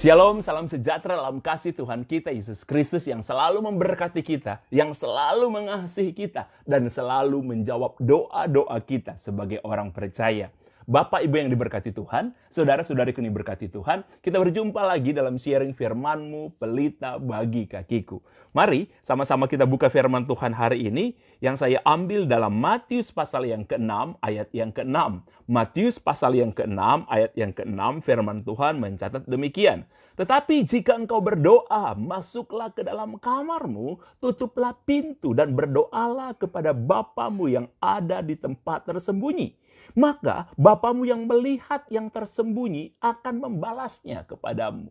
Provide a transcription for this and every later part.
Shalom, salam sejahtera dalam kasih Tuhan kita Yesus Kristus yang selalu memberkati kita, yang selalu mengasihi kita, dan selalu menjawab doa-doa kita sebagai orang percaya. Bapak Ibu yang diberkati Tuhan, saudara-saudariku yang diberkati Tuhan, kita berjumpa lagi dalam sharing firman-Mu, pelita bagi kakiku. Mari sama-sama kita buka firman Tuhan hari ini yang saya ambil dalam Matius pasal yang ke-6 ayat yang ke-6. Matius pasal yang ke-6 ayat yang ke-6 firman Tuhan mencatat demikian. Tetapi jika engkau berdoa, masuklah ke dalam kamarmu, tutuplah pintu dan berdoalah kepada Bapamu yang ada di tempat tersembunyi. Maka Bapamu yang melihat yang tersembunyi akan membalasnya kepadamu.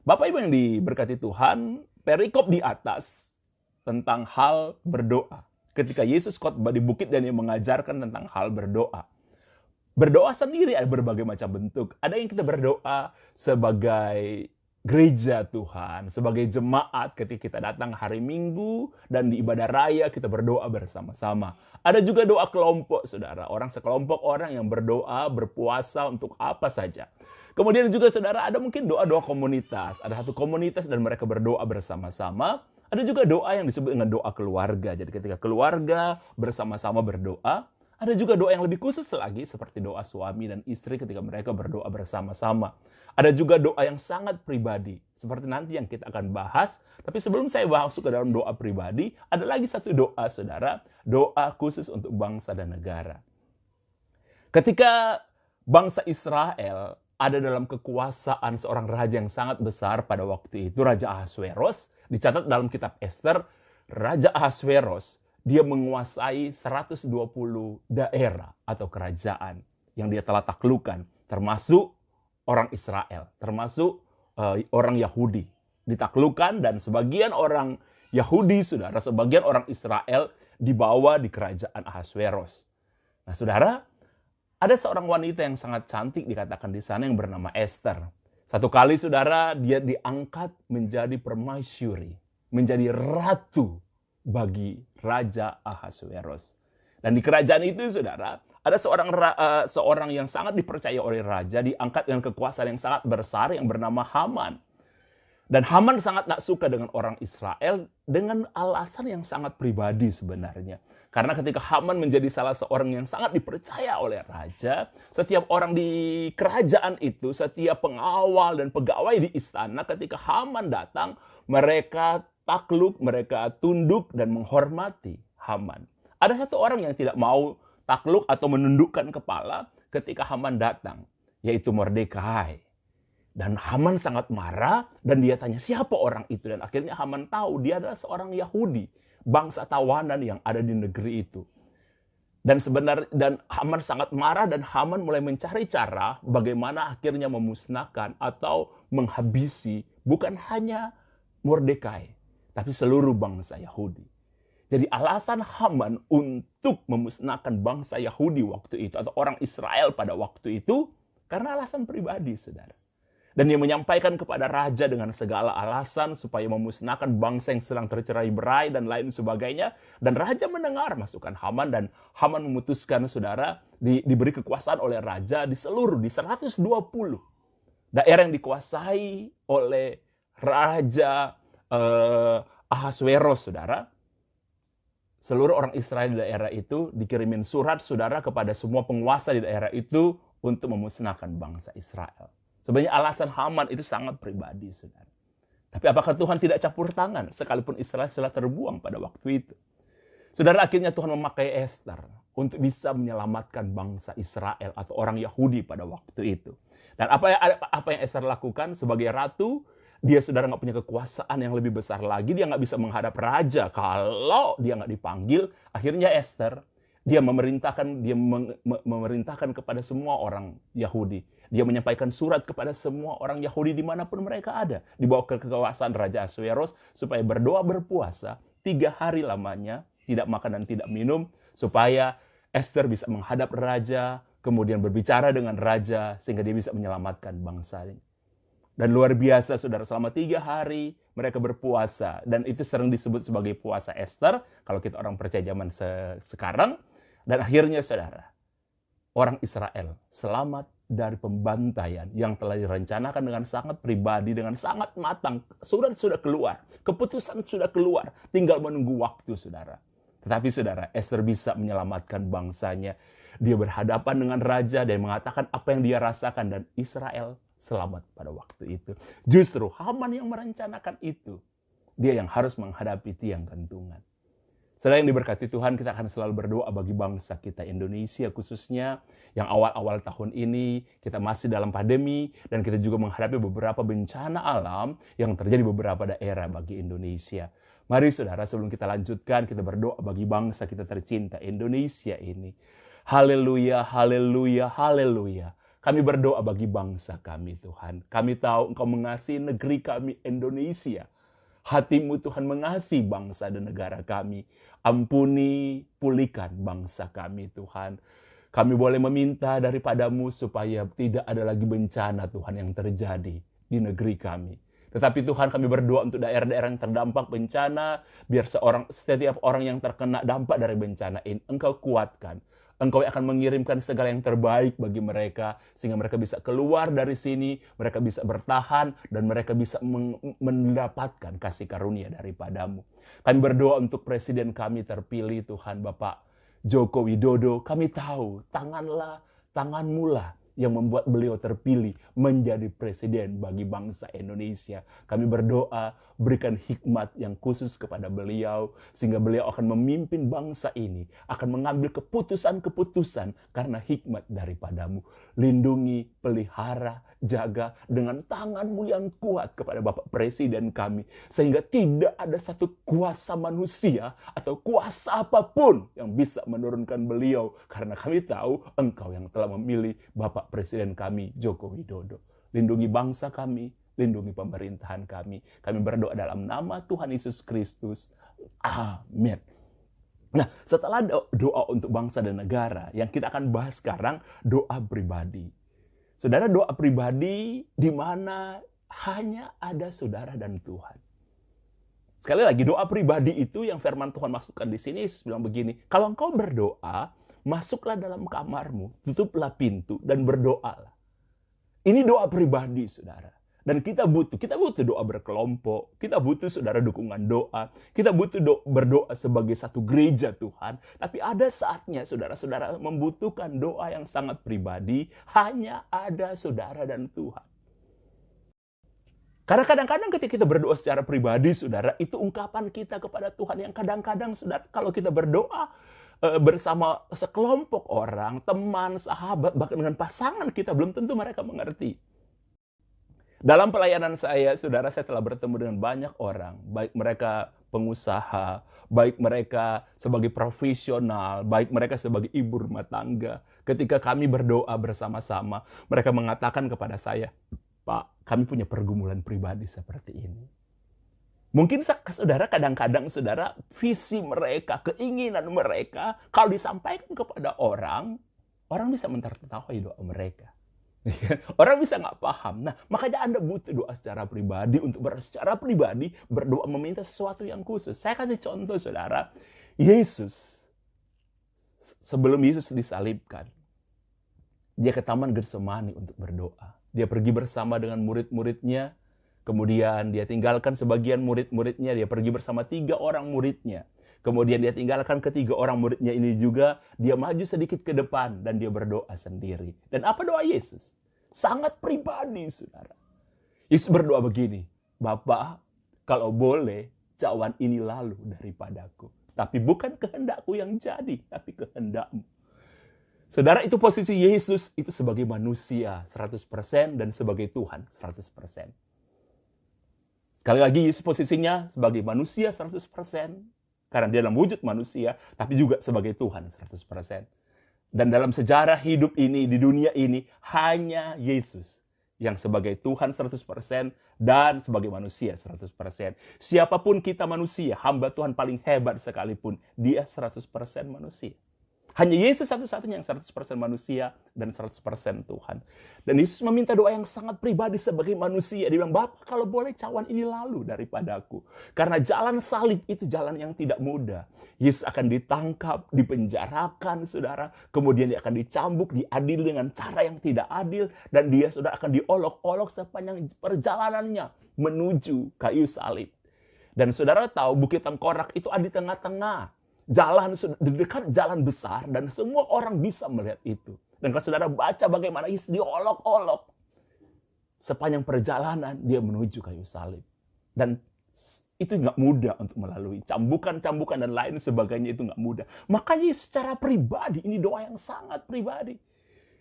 Bapak Ibu yang diberkati Tuhan, perikop di atas tentang hal berdoa. Ketika Yesus khotbah di bukit dan dia mengajarkan tentang hal berdoa. Berdoa sendiri ada berbagai macam bentuk. Ada yang kita berdoa sebagai gereja Tuhan, sebagai jemaat ketika kita datang hari Minggu dan di ibadah raya kita berdoa bersama-sama. Ada juga doa kelompok, saudara. Orang sekelompok orang yang berdoa, berpuasa untuk apa saja. Kemudian juga saudara ada mungkin doa-doa komunitas. Ada satu komunitas dan mereka berdoa bersama-sama. Ada juga doa yang disebut dengan doa keluarga. Jadi ketika keluarga bersama-sama berdoa. Ada juga doa yang lebih khusus lagi seperti doa suami dan istri ketika mereka berdoa bersama-sama. Ada juga doa yang sangat pribadi, seperti nanti yang kita akan bahas. Tapi sebelum saya masuk ke dalam doa pribadi, ada lagi satu doa, saudara. Doa khusus untuk bangsa dan negara. Ketika bangsa Israel ada dalam kekuasaan seorang raja yang sangat besar pada waktu itu, Raja Ahasveros, dicatat dalam kitab Ester, Raja Ahasveros, dia menguasai 120 daerah atau kerajaan yang dia telah taklukkan, termasuk orang Israel, termasuk orang Yahudi. Ditaklukkan dan sebagian orang Yahudi, saudara, sebagian orang Israel dibawa di kerajaan Ahasveros. Nah, saudara, ada seorang wanita yang sangat cantik dikatakan di sana yang bernama Esther. Satu kali, saudara, dia diangkat menjadi permaisuri, menjadi ratu bagi Raja Ahasveros. Dan di kerajaan itu, saudara, ada seorang yang sangat dipercaya oleh raja, diangkat dengan kekuasaan yang sangat besar yang bernama Haman. Dan Haman sangat tak suka dengan orang Israel dengan alasan yang sangat pribadi sebenarnya. Karena ketika Haman menjadi salah seorang yang sangat dipercaya oleh raja, setiap orang di kerajaan itu, setiap pengawal dan pegawai di istana, ketika Haman datang, mereka takluk, mereka tunduk dan menghormati Haman. Ada satu orang yang tidak mau takluk atau menundukkan kepala ketika Haman datang, yaitu Mordekai. Dan Haman sangat marah dan dia tanya siapa orang itu. Dan akhirnya Haman tahu dia adalah seorang Yahudi, bangsa tawanan yang ada di negeri itu. Dan Haman sangat marah dan Haman mulai mencari cara bagaimana akhirnya memusnahkan atau menghabisi bukan hanya Mordekai, tapi seluruh bangsa Yahudi. Jadi alasan Haman untuk memusnahkan bangsa Yahudi waktu itu atau orang Israel pada waktu itu karena alasan pribadi, saudara. Dan dia menyampaikan kepada raja dengan segala alasan supaya memusnahkan bangsa yang sedang tercerai-berai dan lain sebagainya. Dan raja mendengar masukan Haman dan Haman memutuskan, saudara, diberi kekuasaan oleh raja di 120 daerah yang dikuasai oleh Raja Ahasveros, saudara. Seluruh orang Israel di daerah itu dikirimin surat, saudara, kepada semua penguasa di daerah itu untuk memusnahkan bangsa Israel. Sebenarnya alasan Haman itu sangat pribadi, saudara. Tapi apakah Tuhan tidak campur tangan sekalipun Israel telah terbuang pada waktu itu? Saudara, akhirnya Tuhan memakai Esther untuk bisa menyelamatkan bangsa Israel atau orang Yahudi pada waktu itu. Dan apa yang Esther lakukan sebagai ratu? Dia, saudara, nggak punya kekuasaan yang lebih besar lagi. Dia nggak bisa menghadap raja kalau dia nggak dipanggil. Akhirnya Esther, dia memerintahkan kepada semua orang Yahudi. Dia menyampaikan surat kepada semua orang Yahudi dimanapun mereka ada. Dibawa ke kekuasaan Raja Ahasveros supaya berdoa berpuasa 3 hari lamanya. Tidak makan dan tidak minum. Supaya Esther bisa menghadap raja. Kemudian berbicara dengan raja sehingga dia bisa menyelamatkan bangsanya. Dan luar biasa, saudara, selama 3 hari mereka berpuasa. Dan itu sering disebut sebagai puasa Esther, kalau kita orang percaya zaman sekarang. Dan akhirnya, saudara, orang Israel selamat dari pembantaian yang telah direncanakan dengan sangat pribadi, dengan sangat matang, sudah keluar. Keputusan sudah keluar, tinggal menunggu waktu, saudara. Tetapi saudara, Esther bisa menyelamatkan bangsanya. Dia berhadapan dengan raja dan mengatakan apa yang dia rasakan, dan Israel selamat pada waktu itu. Justru Haman yang merencanakan itu, dia yang harus menghadapi tiang gantungan. Saudara yang diberkati Tuhan, kita akan selalu berdoa bagi bangsa kita Indonesia khususnya yang awal-awal tahun ini kita masih dalam pandemi dan kita juga menghadapi beberapa bencana alam yang terjadi di beberapa daerah bagi Indonesia. Mari saudara, sebelum kita lanjutkan, kita berdoa bagi bangsa kita tercinta Indonesia ini. Haleluya, haleluya, haleluya. Kami berdoa bagi bangsa kami Tuhan. Kami tahu Engkau mengasihi negeri kami Indonesia. Hati-Mu Tuhan mengasihi bangsa dan negara kami. Ampuni, pulihkan bangsa kami Tuhan. Kami boleh meminta daripada-Mu supaya tidak ada lagi bencana Tuhan yang terjadi di negeri kami. Tetapi Tuhan, kami berdoa untuk daerah-daerah yang terdampak bencana, biar setiap orang yang terkena dampak dari bencana ini, Engkau kuatkan. Engkau akan mengirimkan segala yang terbaik bagi mereka, sehingga mereka bisa keluar dari sini, mereka bisa bertahan, dan mereka bisa mendapatkan kasih karunia daripada-Mu. Kami berdoa untuk Presiden kami terpilih, Tuhan Bapak Joko Widodo. Kami tahu, tangan-Mu lah yang membuat beliau terpilih menjadi presiden bagi bangsa Indonesia. Kami berdoa, berikan hikmat yang khusus kepada beliau, sehingga beliau akan memimpin bangsa ini, akan mengambil keputusan-keputusan karena hikmat daripada-Mu. Lindungi, pelihara, jaga dengan tangan-Mu yang kuat kepada Bapak Presiden kami, sehingga tidak ada satu kuasa manusia atau kuasa apapun yang bisa menurunkan beliau, karena kami tahu Engkau yang telah memilih Bapak Presiden kami, Joko Widodo. Lindungi bangsa kami, lindungi pemerintahan kami. Kami berdoa dalam nama Tuhan Yesus Kristus. Amin. Nah, setelah doa untuk bangsa dan negara, yang kita akan bahas sekarang, doa pribadi. Saudara, doa pribadi di mana hanya ada saudara dan Tuhan. Sekali lagi, doa pribadi itu yang firman Tuhan masukkan di sini. Yesus bilang begini, kalau engkau berdoa, masuklah dalam kamarmu, tutuplah pintu, dan berdoalah. Ini doa pribadi, saudara. Dan kita butuh doa berkelompok, kita butuh saudara dukungan doa, kita butuh berdoa sebagai satu gereja Tuhan. Tapi ada saatnya saudara-saudara membutuhkan doa yang sangat pribadi, hanya ada saudara dan Tuhan. Karena kadang-kadang ketika kita berdoa secara pribadi, saudara, itu ungkapan kita kepada Tuhan yang kadang-kadang, saudara, kalau kita berdoa bersama sekelompok orang, teman, sahabat, bahkan dengan pasangan kita, belum tentu mereka mengerti. Dalam pelayanan saya, saudara, saya telah bertemu dengan banyak orang, baik mereka pengusaha, baik mereka sebagai profesional, baik mereka sebagai ibu rumah tangga. Ketika kami berdoa bersama-sama, mereka mengatakan kepada saya, Pak, kami punya pergumulan pribadi seperti ini. Mungkin saudara, kadang-kadang saudara, visi mereka, keinginan mereka, kalau disampaikan kepada orang bisa mentertawai doa mereka. Orang bisa nggak paham. Nah, makanya Anda butuh doa secara pribadi untuk secara pribadi berdoa meminta sesuatu yang khusus. Saya kasih contoh, saudara. Yesus, sebelum Yesus disalibkan, dia ke Taman Getsemani untuk berdoa. Dia pergi bersama dengan murid-muridnya. Kemudian dia tinggalkan sebagian murid-muridnya. Dia pergi bersama 3 orang muridnya. Kemudian dia tinggalkan ke-3 orang muridnya ini juga. Dia maju sedikit ke depan dan dia berdoa sendiri. Dan apa doa Yesus? Sangat pribadi, saudara. Yesus berdoa begini, Bapa, kalau boleh cawan ini lalu daripadaku. Tapi bukan kehendakku yang jadi, tapi kehendak-Mu. Saudara, itu posisi Yesus itu sebagai manusia 100% dan sebagai Tuhan 100%. Sekali lagi, Yesus posisinya sebagai manusia 100%. Karena dia dalam wujud manusia, tapi juga sebagai Tuhan 100%. Dan dalam sejarah hidup ini, di dunia ini, hanya Yesus yang sebagai Tuhan 100% dan sebagai manusia 100%. Siapapun kita manusia, hamba Tuhan paling hebat sekalipun, dia 100% manusia. Hanya Yesus satu-satunya yang 100% manusia dan 100% Tuhan. Dan Yesus meminta doa yang sangat pribadi sebagai manusia. Dia bilang, Bapa kalau boleh cawan ini lalu daripadaku. Karena jalan salib itu jalan yang tidak mudah. Yesus akan ditangkap, dipenjarakan, saudara. Kemudian dia akan dicambuk, diadili dengan cara yang tidak adil. Dan dia, saudara, akan diolok-olok sepanjang perjalanannya menuju kayu salib. Dan saudara tahu Bukit Tengkorak itu ada di tengah-tengah. Jalan di dekat jalan besar dan semua orang bisa melihat itu. Dan kalau saudara baca bagaimana Yesus diolok-olok sepanjang perjalanan dia menuju kayu salib. Dan itu nggak mudah untuk melalui. Cambukan-cambukan dan lain sebagainya itu nggak mudah. Makanya secara pribadi ini doa yang sangat pribadi.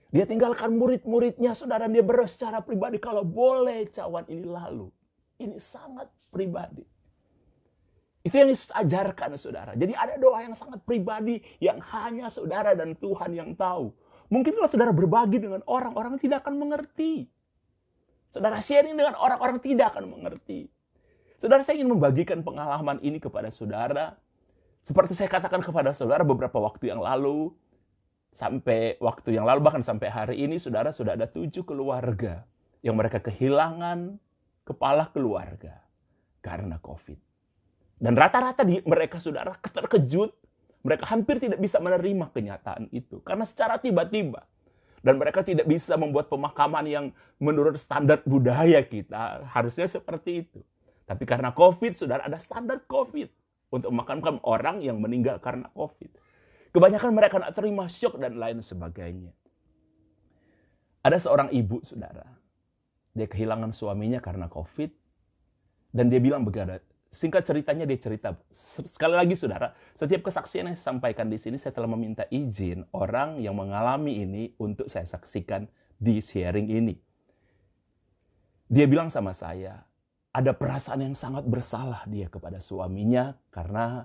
Dia tinggalkan murid-muridnya, saudara, dia berdoa secara pribadi. Kalau boleh cawan ini lalu. Ini sangat pribadi. Itu yang Yesus ajarkan, saudara. Jadi ada doa yang sangat pribadi yang hanya saudara dan Tuhan yang tahu. Mungkin kalau saudara berbagi dengan orang tidak akan mengerti. Saudara sharing dengan orang tidak akan mengerti. Saudara, saya ingin membagikan pengalaman ini kepada saudara. Seperti saya katakan kepada saudara beberapa waktu yang lalu. Bahkan sampai hari ini, saudara, sudah ada 7 keluarga yang mereka kehilangan kepala keluarga karena COVID. Dan rata-rata mereka, saudara, terkejut. Mereka hampir tidak bisa menerima kenyataan itu. Karena secara tiba-tiba. Dan mereka tidak bisa membuat pemakaman yang menurut standar budaya kita. Harusnya seperti itu. Tapi karena COVID, saudara, ada standar COVID. Untuk memakamkan orang yang meninggal karena COVID. Kebanyakan mereka tidak terima syok dan lain sebagainya. Ada seorang ibu, saudara. Dia kehilangan suaminya karena COVID. Dan dia bilang begini. Singkat ceritanya dia cerita, sekali lagi saudara, setiap kesaksian yang saya sampaikan di sini saya telah meminta izin orang yang mengalami ini untuk saya saksikan di sharing ini. Dia bilang sama saya, ada perasaan yang sangat bersalah dia kepada suaminya karena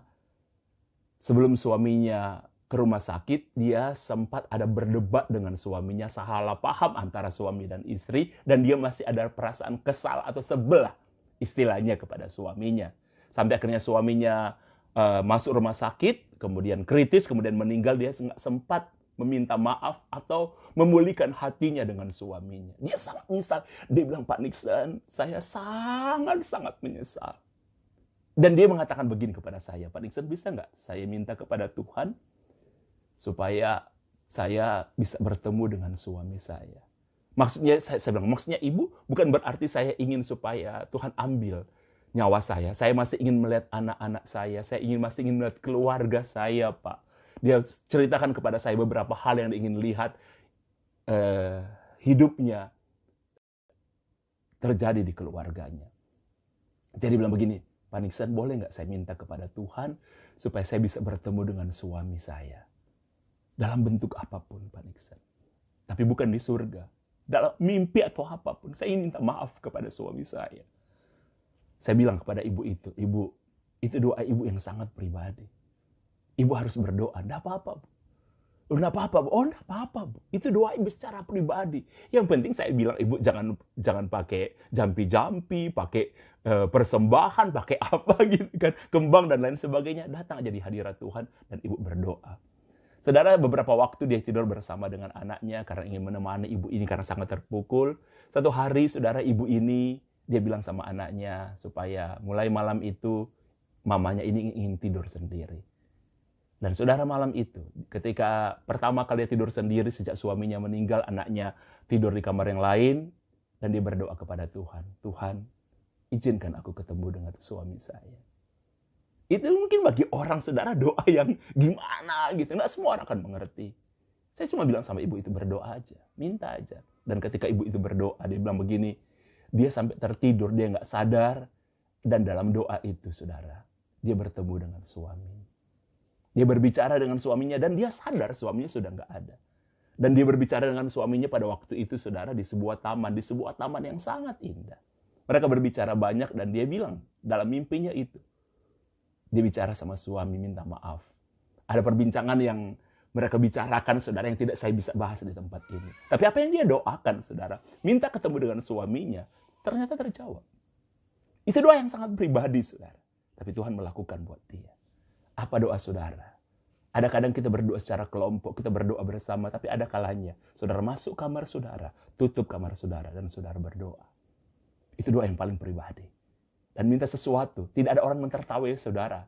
sebelum suaminya ke rumah sakit, dia sempat ada berdebat dengan suaminya, salah paham antara suami dan istri, dan dia masih ada perasaan kesal atau sebel istilahnya kepada suaminya. Sampai akhirnya suaminya masuk rumah sakit, kemudian kritis, kemudian meninggal. Dia nggak sempat meminta maaf atau memulihkan hatinya dengan suaminya. Dia sangat menyesal. Dia bilang, Pak Nixon, saya sangat-sangat menyesal. Dan dia mengatakan begini kepada saya, Pak Nixon, bisa nggak saya minta kepada Tuhan supaya saya bisa bertemu dengan suami saya? Maksudnya, saya bilang, maksudnya ibu bukan berarti saya ingin supaya Tuhan ambil nyawa saya. Saya masih ingin melihat anak-anak saya masih ingin melihat keluarga saya, Pak. Dia ceritakan kepada saya beberapa hal yang dia ingin lihat hidupnya terjadi di keluarganya. Jadi bilang begini, Pak Nixon, boleh nggak saya minta kepada Tuhan supaya saya bisa bertemu dengan suami saya? Dalam bentuk apapun, Pak Nixon. Tapi bukan di surga. Dalam mimpi atau apapun, saya ingin minta maaf kepada suami saya. Saya bilang kepada ibu, itu doa ibu yang sangat pribadi. Ibu harus berdoa, enggak apa-apa, Bu. Enggak apa-apa, Bu. Oh, enggak apa-apa, Bu. Itu doa ibu secara pribadi. Yang penting saya bilang, ibu jangan pakai jampi-jampi, pakai persembahan, pakai apa gitu kan, kembang dan lain sebagainya. Datang aja di hadirat Tuhan dan ibu berdoa. Saudara, beberapa waktu dia tidur bersama dengan anaknya karena ingin menemani ibu ini karena sangat terpukul. Satu hari, saudara, ibu ini, dia bilang sama anaknya supaya mulai malam itu mamanya ini ingin tidur sendiri. Dan saudara, malam itu, ketika pertama kali dia tidur sendiri sejak suaminya meninggal, anaknya tidur di kamar yang lain, dan dia berdoa kepada Tuhan. Tuhan, izinkan aku ketemu dengan suami saya. Itu mungkin bagi orang, saudara, doa yang gimana gitu. Nggak semua orang akan mengerti. Saya cuma bilang sama ibu itu, berdoa aja, minta aja. Dan ketika ibu itu berdoa, dia bilang begini, dia sampai tertidur, dia nggak sadar. Dan dalam doa itu, saudara, dia bertemu dengan suaminya. Dia berbicara dengan suaminya dan dia sadar suaminya sudah nggak ada. Dan dia berbicara dengan suaminya pada waktu itu, saudara, di sebuah taman yang sangat indah. Mereka berbicara banyak dan dia bilang dalam mimpinya itu, dia bicara sama suami minta maaf. Ada perbincangan yang mereka bicarakan, saudara, yang tidak saya bisa bahas di tempat ini. Tapi apa yang dia doakan, saudara, minta ketemu dengan suaminya, ternyata terjawab. Itu doa yang sangat pribadi, saudara. Tapi Tuhan melakukan buat dia. Apa doa saudara? Ada kadang kita berdoa secara kelompok, kita berdoa bersama, tapi ada kalanya saudara masuk kamar saudara, tutup kamar saudara, dan saudara berdoa. Itu doa yang paling pribadi. Dan minta sesuatu, tidak ada orang mentertawai saudara,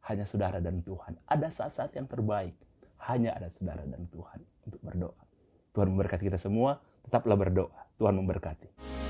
hanya saudara dan Tuhan. Ada saat-saat yang terbaik, hanya ada saudara dan Tuhan untuk berdoa. Tuhan memberkati kita semua, tetaplah berdoa. Tuhan memberkati.